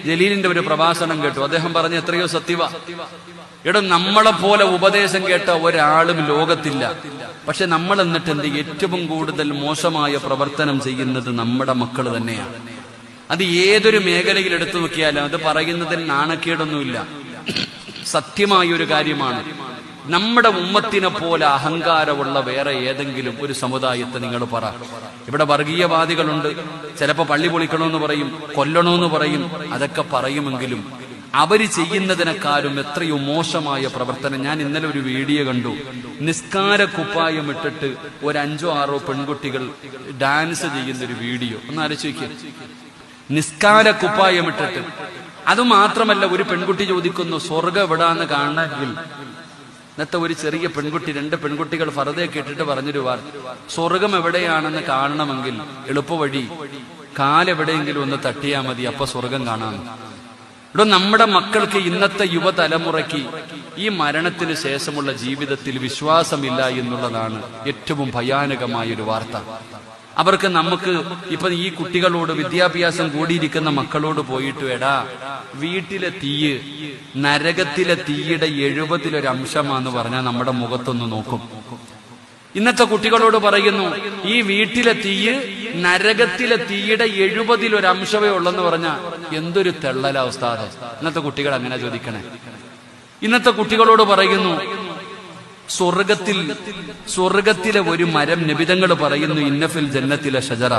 ജലീലിന്റെ ഒരു പ്രഭാഷണം കേട്ടു. അദ്ദേഹം പറഞ്ഞ എത്രയോ സത്യവ. നമ്മളെ പോലെ ഉപദേശം കേട്ട ഒരാളും ലോകത്തില്ല. പക്ഷെ നമ്മൾ എന്നിട്ട് ഏറ്റവും കൂടുതൽ മോശമായ പ്രവർത്തനം ചെയ്യുന്നത് നമ്മുടെ മക്കൾ തന്നെയാണ്. അത് ഏതൊരു മേഖലയിൽ എടുത്തു നോക്കിയാലും അത് പറയുന്നതിൽ നാണക്കേടൊന്നുമില്ല, സത്യമായൊരു കാര്യമാണ്. നമ്മുടെ ഉമ്മത്തിനെ പോലെ അഹങ്കാരമുള്ള വേറെ ഏതെങ്കിലും ഒരു സമുദായത്തെ നിങ്ങൾ പറ. ഇവിടെ വർഗീയവാദികളുണ്ട്, ചിലപ്പോ പള്ളി പൊളിക്കണമെന്ന് പറയും, കൊല്ലണമെന്ന് പറയും, അതൊക്കെ പറയുമെങ്കിലും അവര് ചെയ്യുന്നതിനേക്കാളും എത്രയോ മോശമായ പ്രവർത്തനം. ഞാൻ ഇന്നലെ ഒരു വീഡിയോ കണ്ടു. നിസ്കാര കുപ്പായം ഇട്ടിട്ട് ഒരു 5-6 പെൺകുട്ടികൾ ഡാൻസ് ചെയ്യുന്നൊരു വീഡിയോ. ഒന്ന് ആലോചിക്കുക, നിസ്കാര കുപ്പായം ഇട്ടിട്ട്. അതുമാത്രമല്ല, ഒരു പെൺകുട്ടി ചോദിക്കുന്നു സ്വർഗം എവിടാന്ന് കാണണമെങ്കിൽ. ഇന്നത്തെ ഒരു ചെറിയ പെൺകുട്ടി, 2 പെൺകുട്ടികൾ ഫർദയൊക്കെ ഇട്ടിട്ട് പറഞ്ഞൊരു വാർത്ത, സ്വർഗം എവിടെയാണെന്ന് കാണണമെങ്കിൽ എളുപ്പവഴി കാലെവിടെയെങ്കിലും ഒന്ന് തട്ടിയാൽ മതി, അപ്പൊ സ്വർഗം കാണാം. നമ്മുടെ മക്കൾക്ക്, ഇന്നത്തെ യുവതലമുറയ്ക്ക് ഈ മരണത്തിന് ശേഷമുള്ള ജീവിതത്തിൽ വിശ്വാസമില്ല എന്നുള്ളതാണ് ഏറ്റവും ഭയാനകമായൊരു വാർത്ത. അവർക്ക് നമുക്ക് ഇപ്പൊ ഈ കുട്ടികളോട്, വിദ്യാഭ്യാസം കൂടിയിരിക്കുന്ന മക്കളോട് പോയിട്ട്, എടാ വീട്ടിലെ തീയ് നരകത്തിലെ തീയുടെ 70% പറഞ്ഞാൽ നമ്മുടെ മുഖത്തൊന്ന് നോക്കും. ഇന്നത്തെ കുട്ടികളോട് പറയുന്നു, ഈ വീട്ടിലെ തീയ് നരകത്തിലെ തീയുടെ 70% ഉള്ളെന്ന് പറഞ്ഞാൽ എന്തൊരു തെള്ളലാ ഉസ്താദ്. ഇന്നത്തെ കുട്ടികൾ അങ്ങനെ ചോദിക്കണേ. ഇന്നത്തെ കുട്ടികളോട് പറയുന്നു, സ്വർഗത്തിലെ ഒരു മരം, നബിതങ്ങൾ പറയുന്നു, ഇന്നഫിൽ ജന്നത്തിലെ ഷജറ,